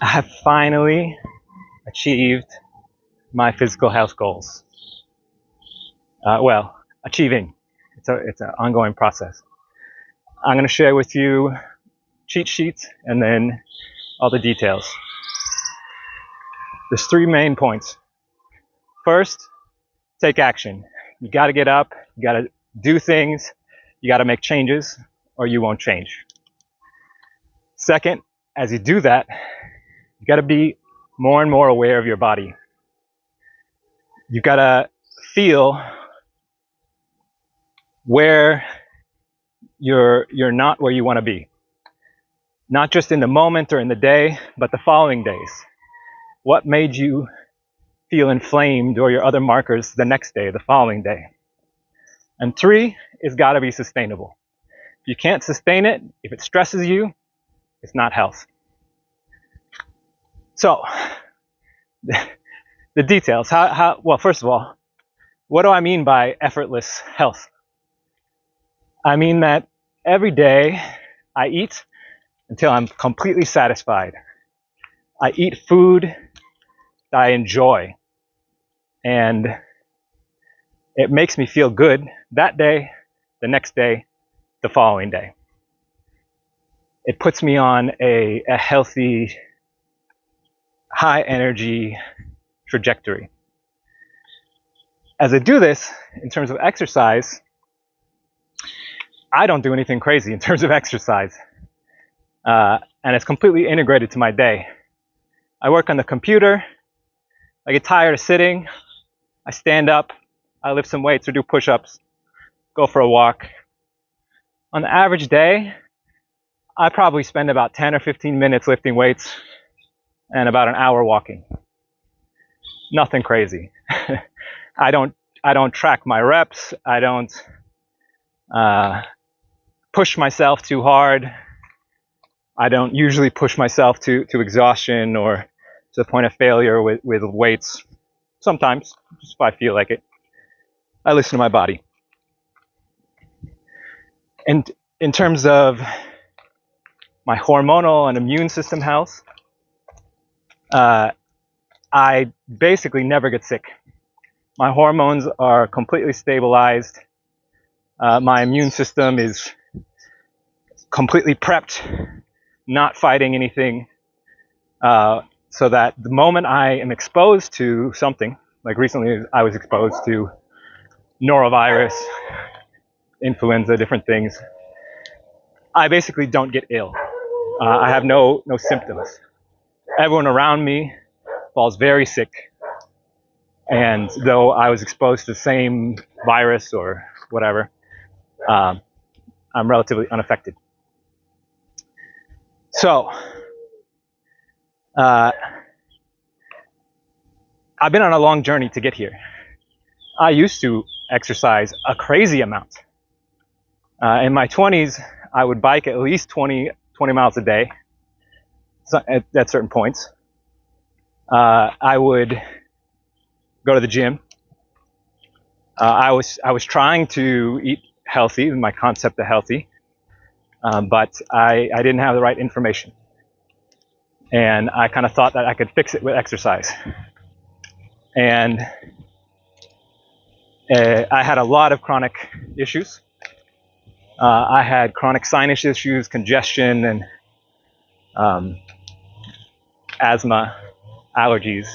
I have finally achieved my physical health goals. Well, achieving. It's an ongoing process. I'm going to share with you cheat sheets and then all the details. There's 3 main points. First, take action. You got to get up, you got to do things, you got to make changes, or you won't change. Second, as you do that, you got to be more and more aware of your body. You got to feel where you're not where you want to be. Not just in the moment or in the day, but the following days. What made you feel inflamed, or your other markers the next day, the following day? And 3, it's got to be sustainable. If you can't sustain it, if it stresses you, it's not health. So, the details. Well, first of all, what do I mean by effortless health? I mean that every day I eat until I'm completely satisfied. I eat food that I enjoy, and it makes me feel good that day, the next day, the following day. It puts me on a healthy, high energy trajectory. As I do this, in terms of exercise, I don't do anything crazy in terms of exercise. And it's completely integrated to my day. I work on the computer, I get tired of sitting, I stand up, I lift some weights or do push-ups, go for a walk. On the average day, I probably spend about 10 or 15 minutes lifting weights and about an hour walking. Nothing crazy. I don't track my reps, I don't push myself too hard. I don't usually push myself to exhaustion or to the point of failure with weights. Sometimes, just if I feel like it. I listen to my body. And in terms of my hormonal and immune system health, I basically never get sick. My hormones are completely stabilized. My immune system is completely prepped, not fighting anything, so that the moment I am exposed to something, like recently I was exposed to norovirus, influenza, different things, I basically don't get ill. I have no symptoms. Everyone around me falls very sick, and though I was exposed to the same virus or whatever, I'm relatively unaffected. So, I've been on a long journey to get here. I used to exercise a crazy amount. In my 20s, I would bike at least 20 miles a day at certain points. I would go to the gym. I was trying to eat healthy, my concept of healthy, but I didn't have the right information. And I kind of thought that I could fix it with exercise. And I had a lot of chronic issues. I had chronic sinus issues, congestion, and asthma, allergies.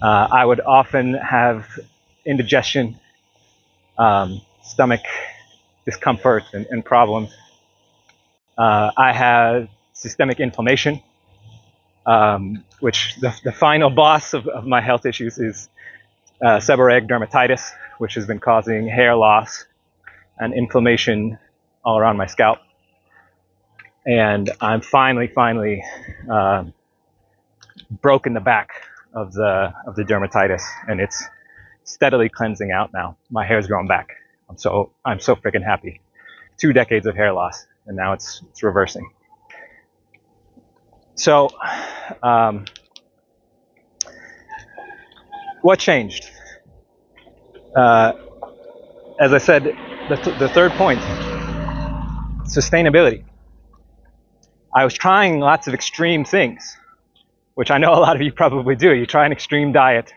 I would often have indigestion, stomach discomfort and problems. I had systemic inflammation, which the final boss of my health issues is seborrheic dermatitis, which has been causing hair loss and inflammation all around my scalp. And I'm finally broken the back of the dermatitis, and it's steadily cleansing out now. My hair's growing back. I'm so freaking happy. 2 decades of hair loss, and now it's reversing. So, what changed? As I said, the third point, sustainability. I was trying lots of extreme things. which I know a lot of you probably do. You try an extreme diet,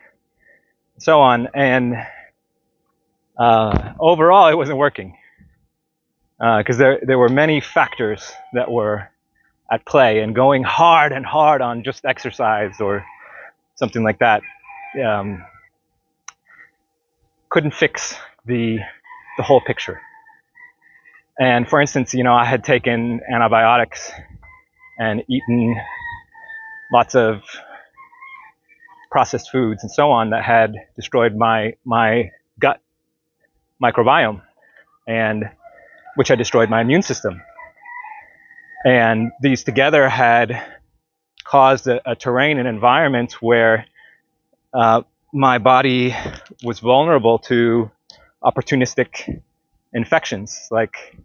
and so on, and overall it wasn't working because there were many factors that were at play, and going hard and hard on just exercise or something like that couldn't fix the whole picture. And for instance, I had taken antibiotics and eaten lots of processed foods and so on that had destroyed my gut microbiome, and which had destroyed my immune system. And these together had caused a terrain and environment where my body was vulnerable to opportunistic infections like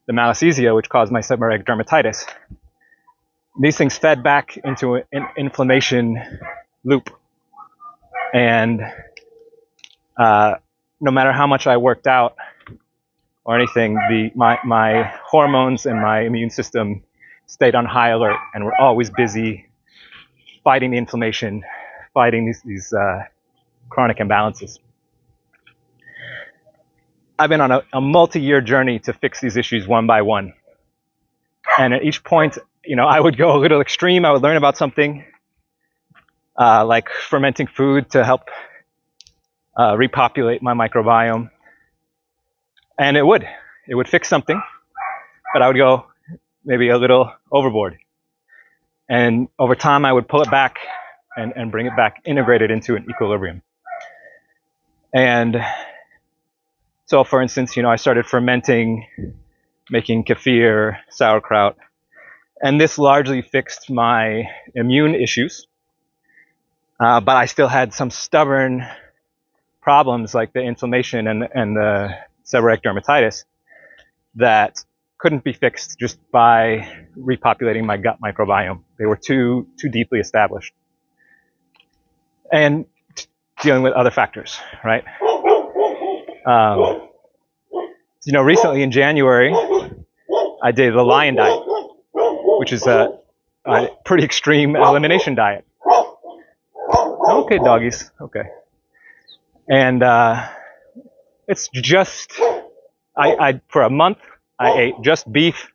the malassezia, which caused my seborrheic dermatitis. These things fed back into an inflammation loop. And no matter how much I worked out or anything, my hormones and my immune system stayed on high alert and were always busy fighting the inflammation, fighting these chronic imbalances. I've been on a multi-year journey to fix these issues one by one. And at each point, I would go a little extreme. I would learn about something like fermenting food to help repopulate my microbiome. And it would fix something, but I would go maybe a little overboard. And over time, I would pull it back and bring it back, integrate it into an equilibrium. And so, for instance, I started fermenting, making kefir, sauerkraut, and this largely fixed my immune issues. But I still had some stubborn problems like the inflammation and the seborrheic dermatitis that couldn't be fixed just by repopulating my gut microbiome. They were too deeply established. And dealing with other factors, right? Recently in January, I did the lion diet, which is a pretty extreme elimination diet. Okay, doggies. Okay. And it's just, I for a month, I ate just beef,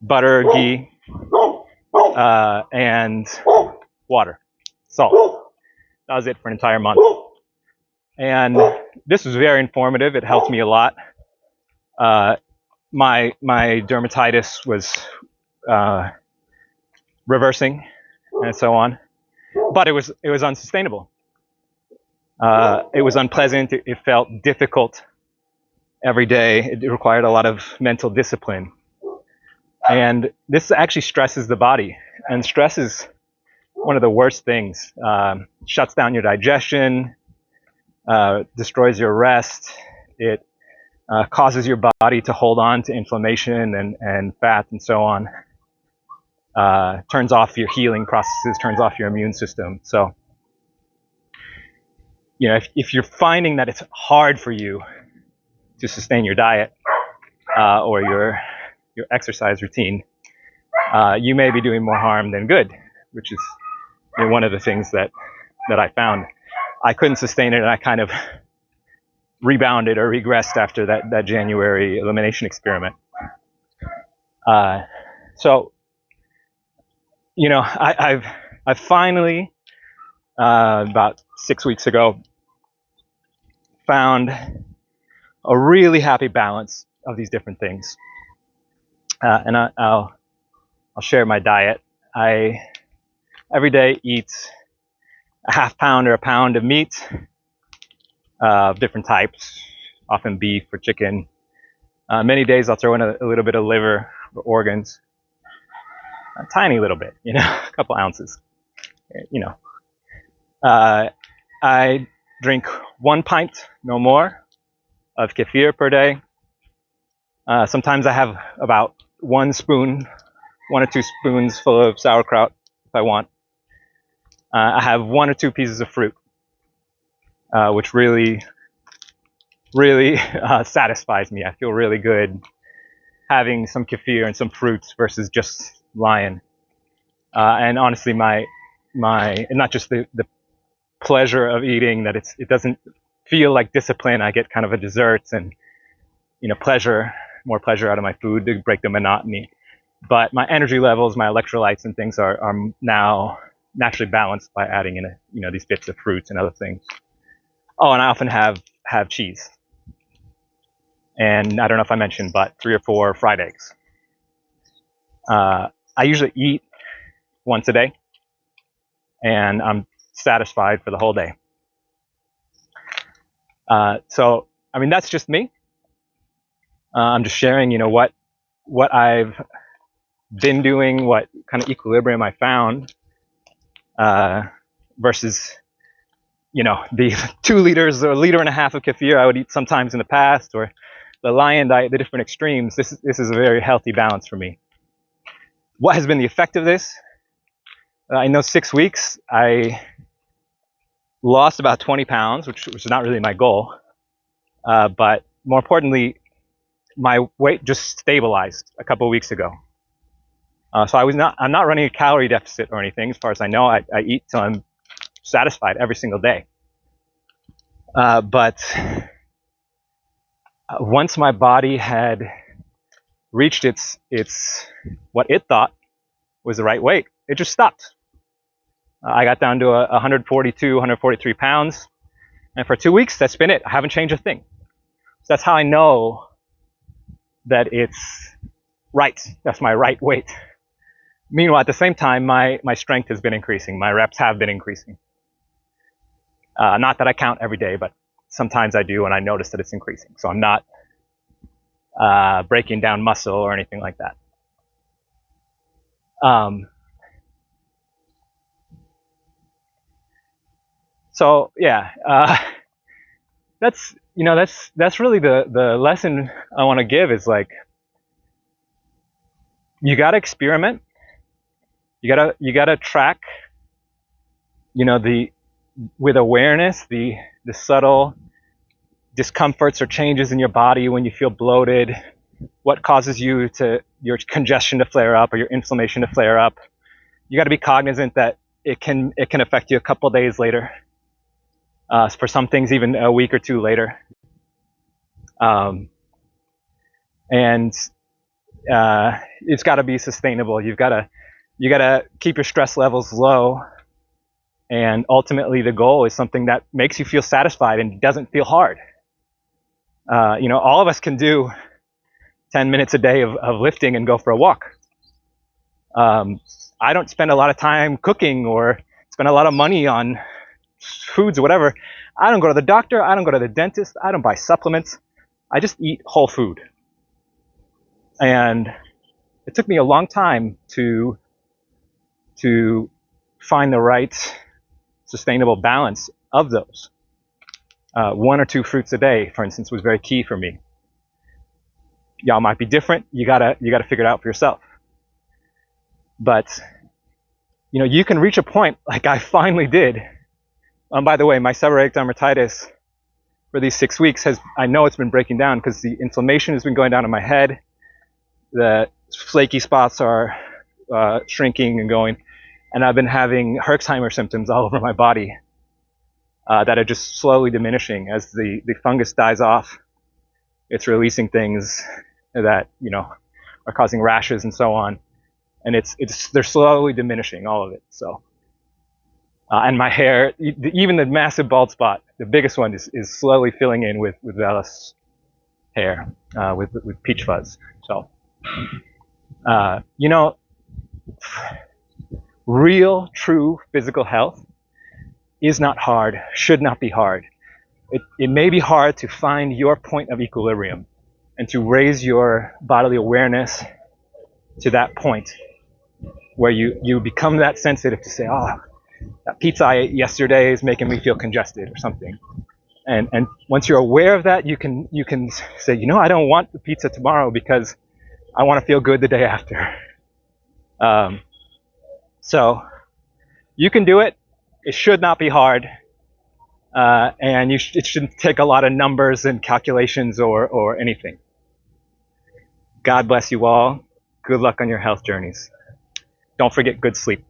butter, ghee, and water, salt. That was it for an entire month. And this was very informative. It helped me a lot. My dermatitis was reversing and so on, but it was unsustainable. It was unpleasant. It felt difficult every day. It required a lot of mental discipline. And this actually stresses the body. And stress is one of the worst things. Shuts down your digestion, destroys your rest. It causes your body to hold on to inflammation and fat and so on. Turns off your healing processes, turns off your immune system. So, if you're finding that it's hard for you to sustain your diet or your exercise routine, you may be doing more harm than good, which is one of the things that I found. I couldn't sustain it, and I kind of rebounded or regressed after that January elimination experiment. So, I've finally about 6 weeks ago found a really happy balance of these different things, and I'll share my diet. I every day eat a half pound or a pound of meat of different types, often beef or chicken. Many days I'll throw in a little bit of liver or organs, a tiny little bit, a couple ounces. I drink 1 pint, no more, of kefir per day. Sometimes I have about 1 or 2 spoons full of sauerkraut if I want. I have 1 or 2 pieces of fruit, which really, really satisfies me. I feel really good having some kefir and some fruits versus just lion. And honestly, my and not just the pleasure of eating, that it doesn't feel like discipline. I get kind of a dessert and, more pleasure out of my food to break the monotony. But my energy levels, my electrolytes and things are now naturally balanced by adding in, these bits of fruits and other things. Oh, and I often have cheese. And I don't know if I mentioned, but 3 or 4 fried eggs. I usually eat once a day, and I'm satisfied for the whole day. So, I mean, that's just me. I'm just sharing, what I've been doing, what kind of equilibrium I found, versus, the 2 liters or 1.5 liters of kefir I would eat sometimes in the past, or the lion diet, the different extremes. This is a very healthy balance for me. What has been the effect of this? In those 6 weeks, I lost about 20 pounds, which is not really my goal. But more importantly, my weight just stabilized a couple of weeks ago. So I'm not running a calorie deficit or anything. As far as I know, I eat till I'm satisfied every single day. But once my body had reached its what it thought was the right weight, it just stopped. I got down to 142, 143 pounds, and for 2 weeks, that's been it. I haven't changed a thing. So that's how I know that it's right. That's my right weight. Meanwhile, at the same time, my strength has been increasing. My reps have been increasing. Not that I count every day, but sometimes I do, and I notice that it's increasing. So I'm not breaking down muscle or anything like that. So yeah, that's really the lesson I want to give, is like, you got to experiment. You gotta track, with awareness, the subtle discomforts or changes in your body when you feel bloated, what causes your congestion to flare up or your inflammation to flare up. You got to be cognizant that it can affect you a couple days later. For some things, even a week or 2 later. And it's got to be sustainable. You got to keep your stress levels low, and ultimately the goal is something that makes you feel satisfied and doesn't feel hard. All of us can do 10 minutes a day of lifting and go for a walk. I don't spend a lot of time cooking or spend a lot of money on foods or whatever. I don't go to the doctor. I don't go to the dentist. I don't buy supplements. I just eat whole food. And it took me a long time to find the right sustainable balance of those. 1 or 2 fruits a day, for instance, was very key for me. Y'all might be different. You gotta figure it out for yourself. But you can reach a point like I finally did. By the way, my seborrheic dermatitis for these 6 weeks I know it's been breaking down because the inflammation has been going down in my head. The flaky spots are shrinking and going, and I've been having Herxheimer symptoms all over my body that are just slowly diminishing as the fungus dies off. It's releasing things that are causing rashes and so on, and they're slowly diminishing, all of it. So. And my hair, even the massive bald spot, the biggest one is slowly filling in with vellus hair, with peach fuzz. So, real, true physical health is not hard, should not be hard. It may be hard to find your point of equilibrium and to raise your bodily awareness to that point where you become that sensitive to say, oh, that pizza I ate yesterday is making me feel congested or something. And once you're aware of that, you can say, I don't want the pizza tomorrow because I want to feel good the day after. So you can do it. It should not be hard. And it shouldn't take a lot of numbers and calculations or anything. God bless you all. Good luck on your health journeys. Don't forget good sleep.